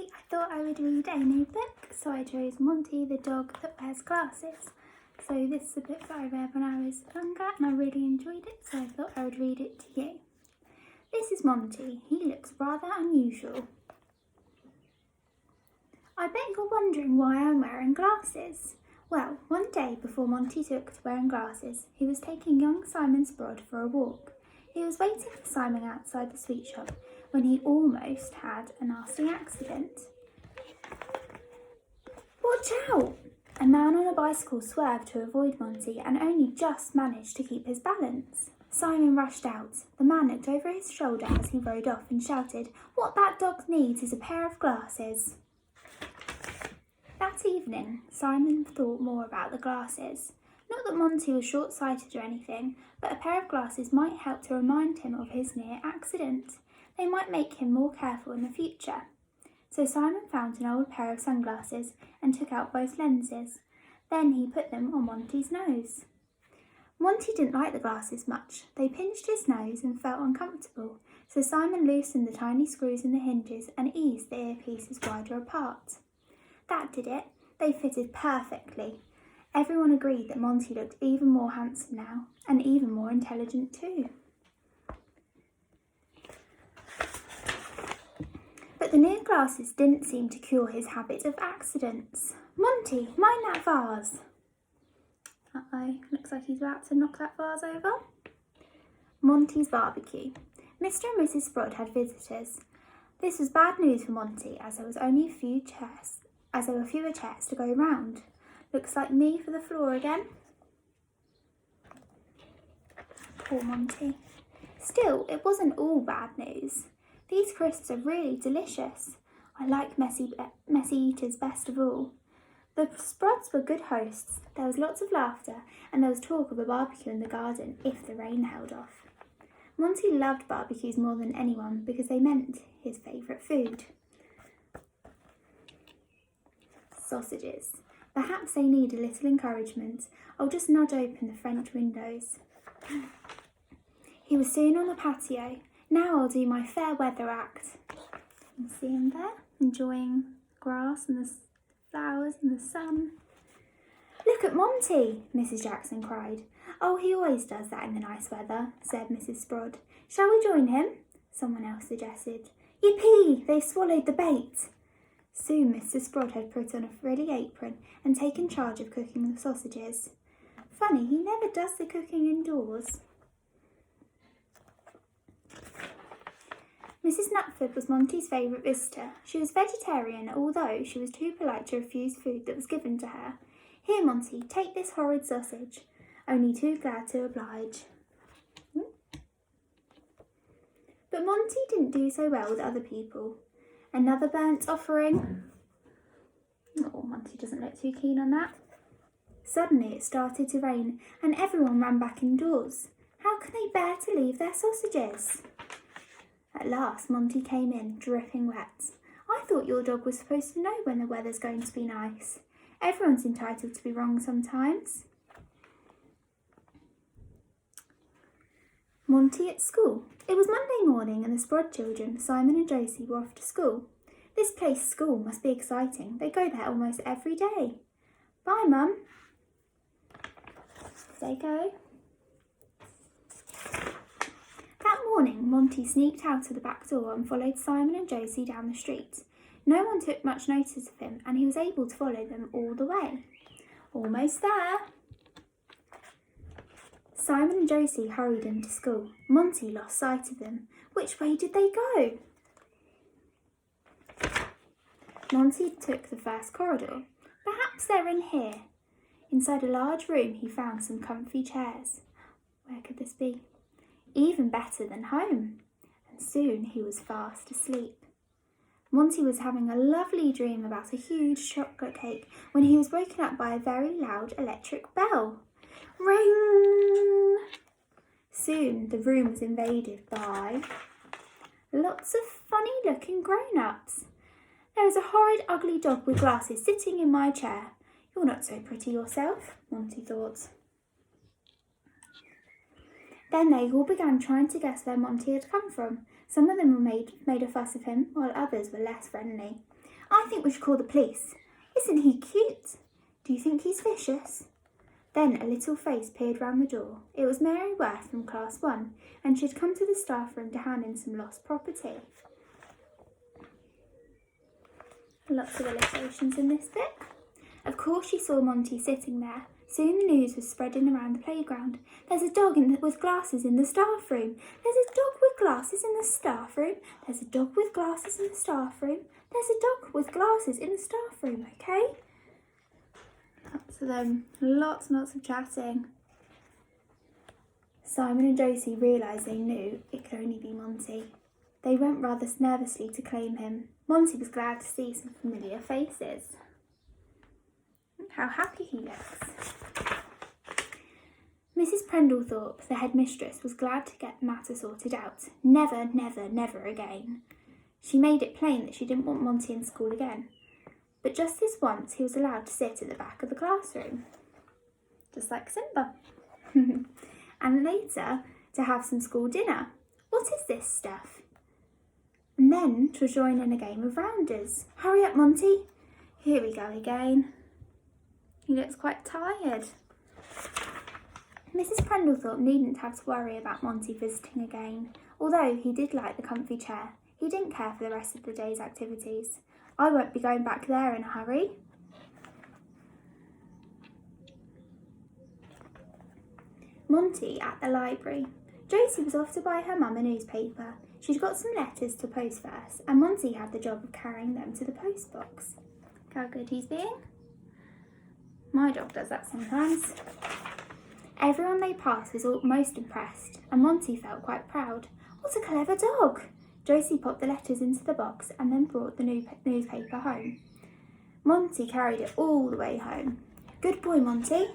Today I thought I would read a new book, so I chose Monty the dog that wears glasses. So this is a book that I read when I was younger and I really enjoyed it, so I thought I would read it to you. This is Monty. He looks rather unusual. I bet you're wondering why I'm wearing glasses. Well, one day before Monty took to wearing glasses, he was taking young Simon Sprod for a walk. He was waiting for Simon outside the sweet shop when he almost had a nasty accident. Watch out! A man on a bicycle swerved to avoid Monty and only just managed to keep his balance. Simon rushed out. The man looked over his shoulder as he rode off and shouted, "What that dog needs is a pair of glasses." That evening, Simon thought more about the glasses. Not that Monty was short-sighted or anything, but a pair of glasses might help to remind him of his near accident. They might make him more careful in the future. So Simon found an old pair of sunglasses and took out both lenses. Then he put them on Monty's nose. Monty didn't like the glasses much. They pinched his nose and felt uncomfortable, so Simon loosened the tiny screws in the hinges and eased the earpieces wider apart. That did it. They fitted perfectly. Everyone agreed that Monty looked even more handsome now, and even more intelligent too. But the new glasses didn't seem to cure his habit of accidents. "Monty, mind that vase." Uh-oh, looks like he's about to knock that vase over. Monty's barbecue. Mr. and Mrs. Sprod had visitors. This was bad news for Monty, as there were fewer chairs to go round. Looks like me for the floor again. Poor Monty. Still, it wasn't all bad news. These crisps are really delicious. I like messy eaters best of all. The Sprods were good hosts. There was lots of laughter and there was talk of a barbecue in the garden if the rain held off. Monty loved barbecues more than anyone because they meant his favourite food. Sausages. Perhaps they need a little encouragement. I'll just nudge open the French windows. He was soon on the patio. Now I'll do my fair weather act. You can see him there, enjoying grass and the flowers and the sun. "Look at Monty," Mrs. Jackson cried. "Oh, he always does that in the nice weather," said Mrs. Sprod. "Shall we join him?" Someone else suggested. "Yippee! They've swallowed the bait." Soon Mr. Sprod had put on a frilly apron and taken charge of cooking the sausages. Funny, he never does the cooking indoors. Mrs. Nutford was Monty's favourite visitor. She was vegetarian, although she was too polite to refuse food that was given to her. "Here, Monty, take this horrid sausage." Only too glad to oblige. But Monty didn't do so well with other people. Another burnt offering. Oh, Monty doesn't look too keen on that. Suddenly it started to rain and everyone ran back indoors. How could they bear to leave their sausages? At last Monty came in, dripping wet. "I thought your dog was supposed to know when the weather's going to be nice. Everyone's entitled to be wrong sometimes." Monty at school. It was Monday morning and the Sprod children, Simon and Josie, were off to school. This place school must be exciting. They go there almost every day. "Bye, Mum." They go. That morning, Monty sneaked out of the back door and followed Simon and Josie down the street. No one took much notice of him and he was able to follow them all the way. Almost there. Simon and Josie hurried into school. Monty lost sight of them. Which way did they go? Monty took the first corridor. Perhaps they're in here. Inside a large room, he found some comfy chairs. Where could this be? Even better than home. And soon he was fast asleep. Monty was having a lovely dream about a huge chocolate cake when he was woken up by a very loud electric bell. Ring! Soon the room was invaded by lots of funny-looking grown-ups. "There is a horrid, ugly dog with glasses sitting in my chair. You're not so pretty yourself," Monty thought. Then they all began trying to guess where Monty had come from. Some of them made a fuss of him, while others were less friendly. I think we should call the police. Isn't he cute? Do you think he's vicious? Then a little face peered round the door. It was Mary Worth from Class 1, and she'd come to the staff room to hand in some lost property. Lots of illustrations in this book. Of course she saw Monty sitting there. Soon the news was spreading around the playground. There's a dog with glasses in the staff room. There's a dog with glasses in the staff room. There's a dog with glasses in the staff room. There's a dog with glasses in the staff room, okay? Lots of them. Lots and lots of chatting. Simon and Josie realised they knew it could only be Monty. They went rather nervously to claim him. Monty was glad to see some familiar faces. Look how happy he looks. Mrs. Prendlethorpe, the headmistress, was glad to get the matter sorted out. Never, never, never again. She made it plain that she didn't want Monty in school again. But just this once, he was allowed to sit at the back of the classroom. Just like Simba. And later, to have some school dinner. What is this stuff? And then to join in a game of rounders. Hurry up, Monty. Here we go again. He looks quite tired. Mrs. Prendlethorpe needn't have to worry about Monty visiting again. Although he did like the comfy chair, he didn't care for the rest of the day's activities. I won't be going back there in a hurry. Monty at the library. Josie was off to buy her mum a newspaper. She'd got some letters to post first, and Monty had the job of carrying them to the post box. Look how good he's being. My dog does that sometimes. Everyone they passed was most impressed, and Monty felt quite proud. What a clever dog! Josie popped the letters into the box and then brought the newspaper home. Monty carried it all the way home. Good boy, Monty.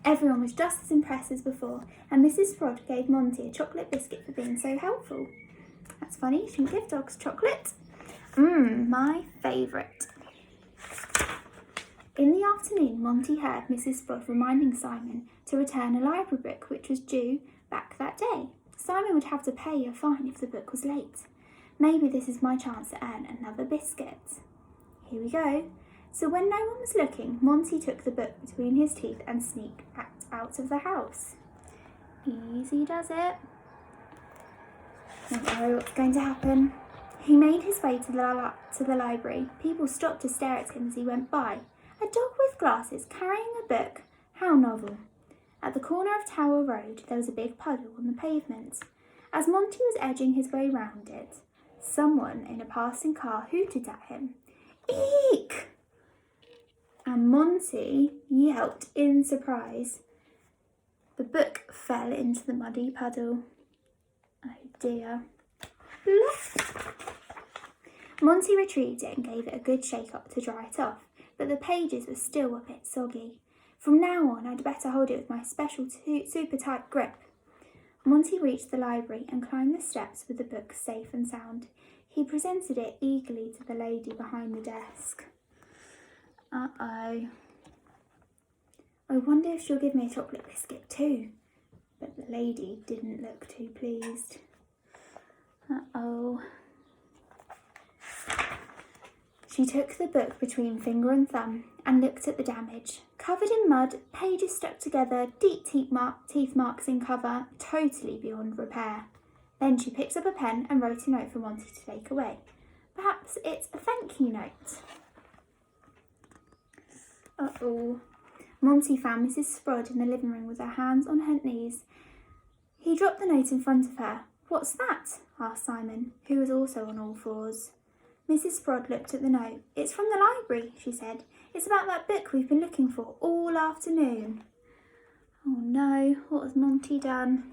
Everyone was just as impressed as before, and Mrs. Sprott gave Monty a chocolate biscuit for being so helpful. That's funny, you shouldn't give dogs chocolate. My favourite. In the afternoon, Monty heard Mrs. Sprott reminding Simon to return a library book which was due back that day. Simon would have to pay a fine if the book was late. Maybe this is my chance to earn another biscuit. Here we go. So when no one was looking, Monty took the book between his teeth and sneaked out of the house. Easy does it. Don't worry what's going to happen. He made his way to the library. People stopped to stare at him as he went by. A dog with glasses carrying a book. How novel. At the corner of Tower Road, there was a big puddle on the pavement. As Monty was edging his way round it, someone in a passing car hooted at him. Eek! And Monty yelped in surprise. The book fell into the muddy puddle. Oh dear. Monty retrieved it and gave it a good shake up to dry it off, but the pages were still a bit soggy. From now on, I'd better hold it with my special super tight grip. Monty reached the library and climbed the steps with the book safe and sound. He presented it eagerly to the lady behind the desk. Uh-oh. I wonder if she'll give me a chocolate biscuit too. But the lady didn't look too pleased. Uh-oh. She took the book between finger and thumb and looked at the damage. Covered in mud, pages stuck together, deep teeth marks in cover, totally beyond repair. Then she picked up a pen and wrote a note for Monty to take away. Perhaps it's a thank you note. Uh-oh. Monty found Mrs. Sprott in the living room with her hands on her knees. He dropped the note in front of her. What's that? Asked Simon, who was also on all fours. Mrs. Sprott looked at the note. It's from the library, she said. It's about that book we've been looking for all afternoon. Oh no, what has Monty done?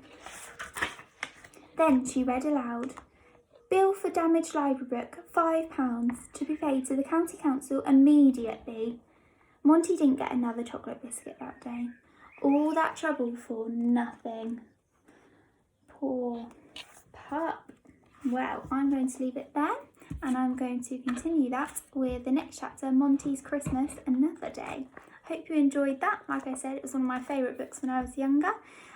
Then she read aloud. Bill for damaged library book, £5, to be paid to the county council immediately. Monty didn't get another chocolate biscuit that day. All that trouble for nothing. Poor pup. Well, I'm going to leave it there, and I'm going to continue that with the next chapter, Monty's Christmas Another Day. I hope you enjoyed that. Like I said, it was one of my favourite books when I was younger,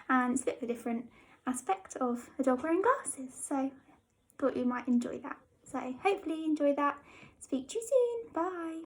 and it's a bit of a different aspect of a dog wearing glasses, so I thought you might enjoy that. So hopefully you enjoy that. Speak to you soon.